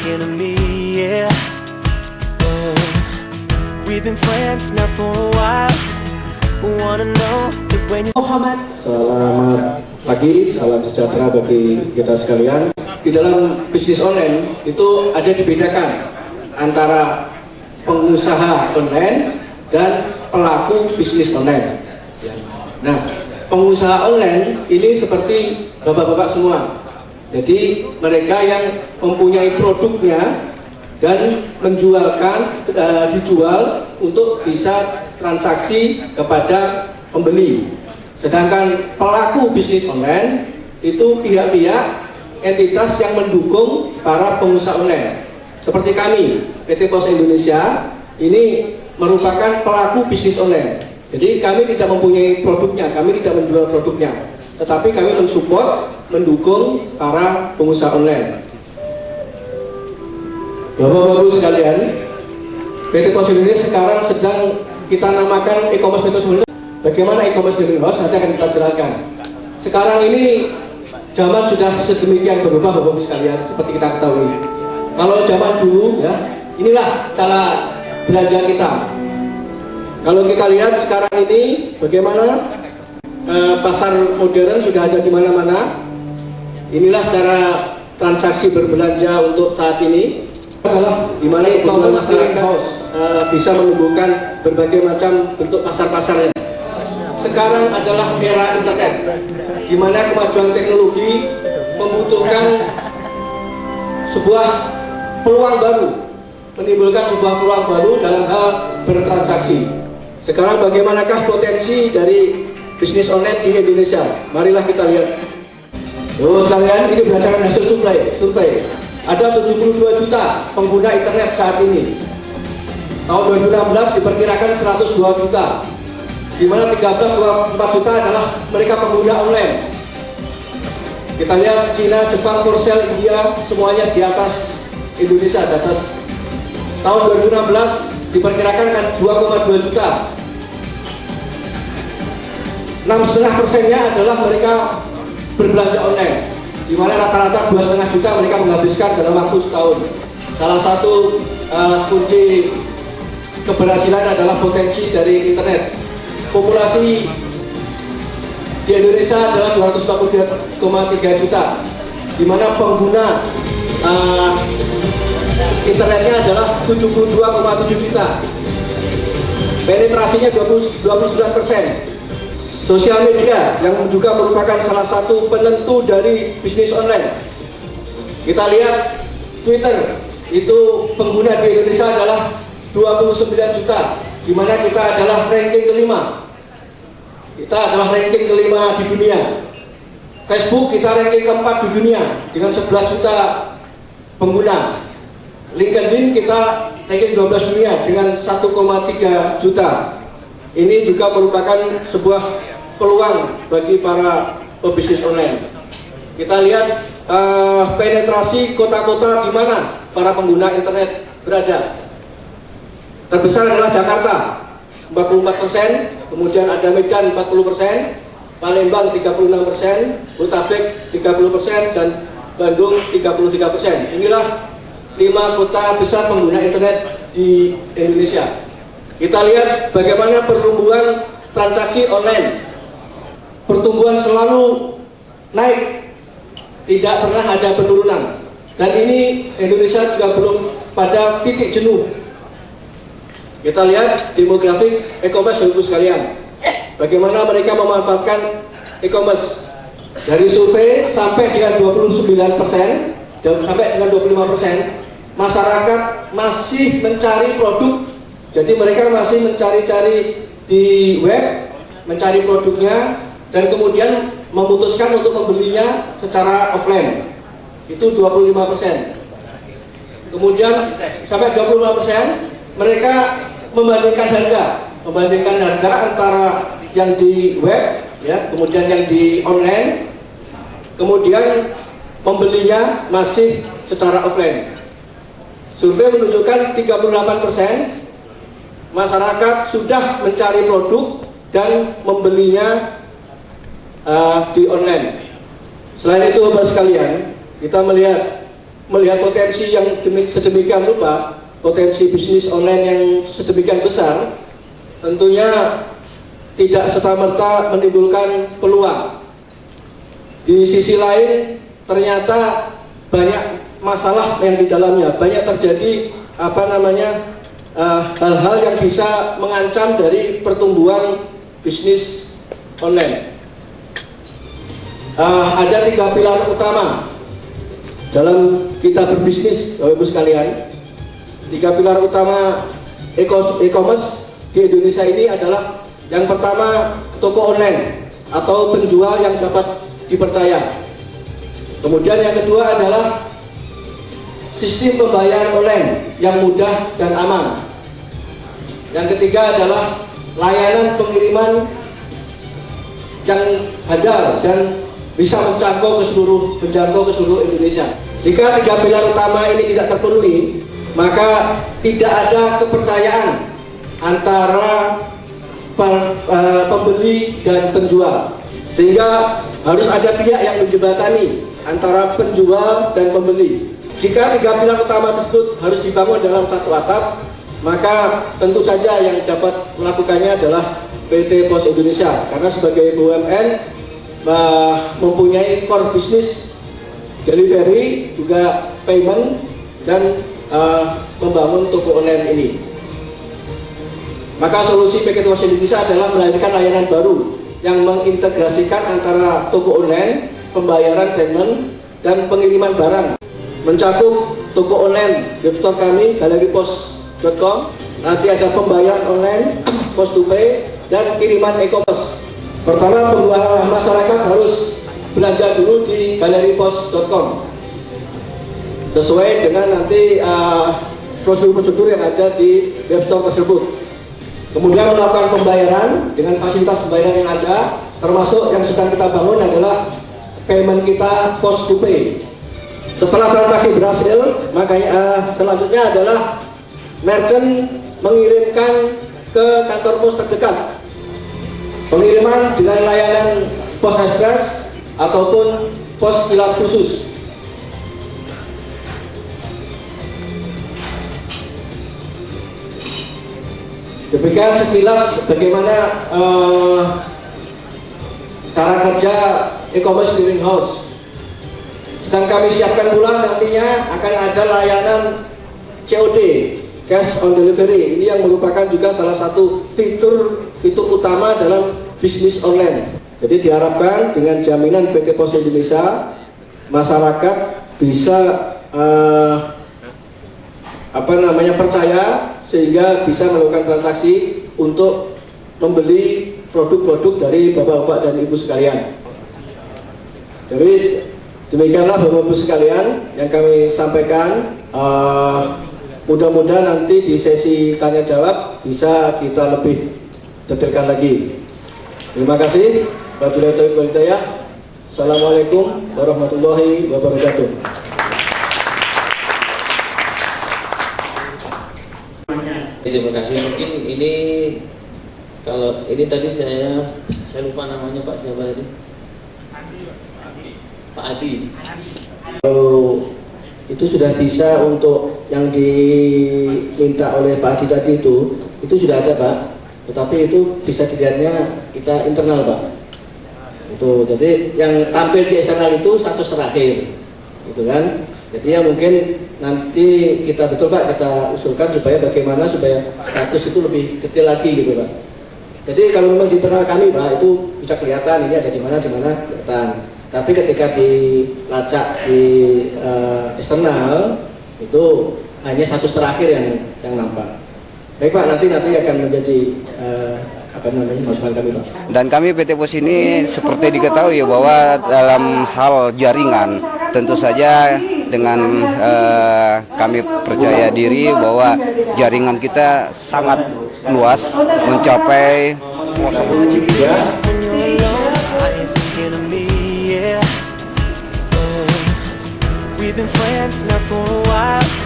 talking to me, yeah. We've been friends now for a while. Wanna know that when you Muhammad. Selamat pagi, salam sejahtera bagi kita sekalian. Di dalam bisnis online itu ada dibedakan antara pengusaha online dan pelaku bisnis online. Nah, pengusaha online ini seperti bapak-bapak semua. Jadi mereka yang mempunyai produknya dan menjualkan, dijual untuk bisa transaksi kepada pembeli. Sedangkan pelaku bisnis online itu pihak-pihak entitas yang mendukung para pengusaha online. Seperti kami, PT Pos Indonesia ini merupakan pelaku bisnis online. Jadi kami tidak mempunyai produknya, kami tidak menjual produknya, tetapi kami mensupport, mendukung para pengusaha online. Bapak-bapak sekalian, PT Pos Indonesia sekarang sedang kita namakan e-commerce metode. Bagaimana e-commerce metode? Nanti akan kita jelaskan. Sekarang ini zaman sudah sedemikian berubah, bapak-bapak sekalian, seperti kita ketahui. Kalau zaman dulu, ya, inilah cara belanja kita. Kalau kita lihat sekarang ini, bagaimana pasar modern sudah ada di mana-mana. Inilah cara transaksi berbelanja untuk saat ini. Adalah di mana e-commerce bisa menumbuhkan berbagai macam bentuk pasar-pasarnya. Sekarang adalah era internet, di mana kemajuan teknologi membutuhkan sebuah peluang baru, menimbulkan sebuah peluang baru dalam hal bertransaksi. Sekarang bagaimanakah potensi dari bisnis online di Indonesia? Marilah kita lihat. Sekalian, ini berdasarkan hasil survei. Ada 72 juta pengguna internet saat ini. Tahun 2016 diperkirakan 102 juta, di mana 13,4 juta adalah mereka pengguna online. Kita lihat Cina, Jepang, Korea, India, semuanya di atas Indonesia, di atas. Tahun 2016 diperkirakan kan 2,2 juta. 6,5%-nya adalah mereka berbelanja online, di mana rata-rata 2,5 juta mereka menghabiskan dalam waktu setahun. Salah satu kunci keberhasilan adalah potensi dari internet. Populasi di Indonesia adalah 243,3 juta, di mana pengguna internetnya adalah 72,7 juta. Penetrasinya 29%. Sosial media yang juga merupakan salah satu penentu dari bisnis online. Kita lihat Twitter, itu pengguna di Indonesia adalah 29 juta, di mana kita adalah ranking kelima. Kita adalah ranking kelima di dunia. Facebook kita ranking keempat di dunia dengan 11 juta pengguna. LinkedIn kita ranking 12 dunia dengan 1,3 juta. Ini juga merupakan sebuah peluang bagi para pebisnis online. Kita lihat penetrasi kota-kota di mana para pengguna internet berada. Terbesar adalah Jakarta 44%, kemudian ada Medan 40%, Palembang 36%, Botabek 30%, dan Bandung 33%. Inilah 5 kota besar pengguna internet di Indonesia. Kita lihat bagaimana pertumbuhan transaksi online. Pertumbuhan selalu naik, tidak pernah ada penurunan. Dan ini Indonesia juga belum pada titik jenuh. Kita lihat demografik e-commerce, bapak sekalian. Bagaimana mereka memanfaatkan e-commerce. Dari survei sampai dengan 29%, dan sampai dengan 25%, masyarakat masih mencari produk. Jadi mereka masih mencari-cari di web, mencari produknya, dan kemudian memutuskan untuk membelinya secara offline. Itu 25%. Kemudian sampai 25% mereka membandingkan harga antara yang di web, ya, kemudian yang di online, kemudian membelinya masih secara offline. Survei menunjukkan 38% masyarakat sudah mencari produk dan membelinya di online. Selain itu, bapak sekalian, kita melihat melihat potensi yang sedemikian rupa, potensi bisnis online yang sedemikian besar, tentunya tidak serta-merta menimbulkan peluang. Di sisi lain, ternyata banyak masalah yang di dalamnya, banyak terjadi hal-hal yang bisa mengancam dari pertumbuhan bisnis online. Ada 3 pilar utama dalam kita berbisnis, Bapak Ibu sekalian. 3 pilar utama e-commerce di Indonesia ini adalah yang pertama, toko online atau penjual yang dapat dipercaya. Kemudian yang kedua adalah sistem pembayaran online yang mudah dan aman. Yang ketiga adalah layanan pengiriman yang handal dan bisa menjangkau ke seluruh Indonesia. Jika 3 pilar utama ini tidak terpenuhi, maka tidak ada kepercayaan antara pembeli dan penjual, sehingga harus ada pihak yang menjembatani antara penjual dan pembeli. Jika 3 pilar utama tersebut harus dibangun dalam satu atap, maka tentu saja yang dapat melakukannya adalah PT Pos Indonesia, karena sebagai BUMN mempunyai core bisnis delivery, juga payment, dan membangun toko online ini. Maka solusi PT Pos Indonesia adalah melahirkan layanan baru yang mengintegrasikan antara toko online, pembayaran payment, dan pengiriman barang, mencakup toko online web store kami galeripos.com. Nanti ada pembayaran online, post to pay, dan kiriman e-commerce. Pertama, masyarakat harus belanja dulu di galeripos.com sesuai dengan nanti prosedur-prosedur yang ada di web store tersebut. Kemudian melakukan pembayaran dengan fasilitas pembayaran yang ada, termasuk yang sedang kita bangun adalah payment kita post to pay. Setelah transaksi berhasil, makanya selanjutnya adalah merchant mengirimkan ke kantor pos terdekat. Pengiriman dengan layanan pos ekspres ataupun pos kilat khusus. Demikian sekilas bagaimana cara kerja e-commerce clearing house. Sedang kami siapkan pula nantinya akan ada layanan COD, cash on delivery. Ini yang merupakan juga salah satu fitur utama dalam bisnis online. Jadi diharapkan dengan jaminan PT Pos Indonesia, masyarakat bisa percaya sehingga bisa melakukan transaksi untuk membeli produk-produk dari bapak-bapak dan ibu sekalian. Jadi demikianlah bapak-bapak sekalian yang kami sampaikan. Mudah-mudahan nanti di sesi tanya jawab bisa kita lebih detailkan lagi. Terima kasih. Wabillahi taufiq wal hidayah. Assalamualaikum warahmatullahi wabarakatuh. Terima kasih. Mungkin ini kalau ini tadi saya lupa namanya Pak siapa tadi? Pak Adi. Kalau itu sudah bisa untuk yang diminta oleh Pak Adi tadi itu sudah ada Pak. Tetapi itu bisa dilihatnya kita internal Pak. Itu jadi yang tampil di eksternal itu status terakhir, gitu kan? Jadi ya mungkin nanti kita betul Pak kita usulkan supaya bagaimana supaya status itu lebih detail lagi gitu Pak. Jadi kalau memang di internal kami Pak itu bisa kelihatan ini ada di mana kelihatan. Tapi ketika dilacak di eksternal itu hanya status terakhir yang nampak. Baik Pak, nanti akan menjadi masukan kami Pak. Dan kami PT Pos ini seperti diketahui bahwa dalam hal jaringan tentu saja dengan kami percaya diri bahwa jaringan kita sangat luas mencapai We've been friends now for a while.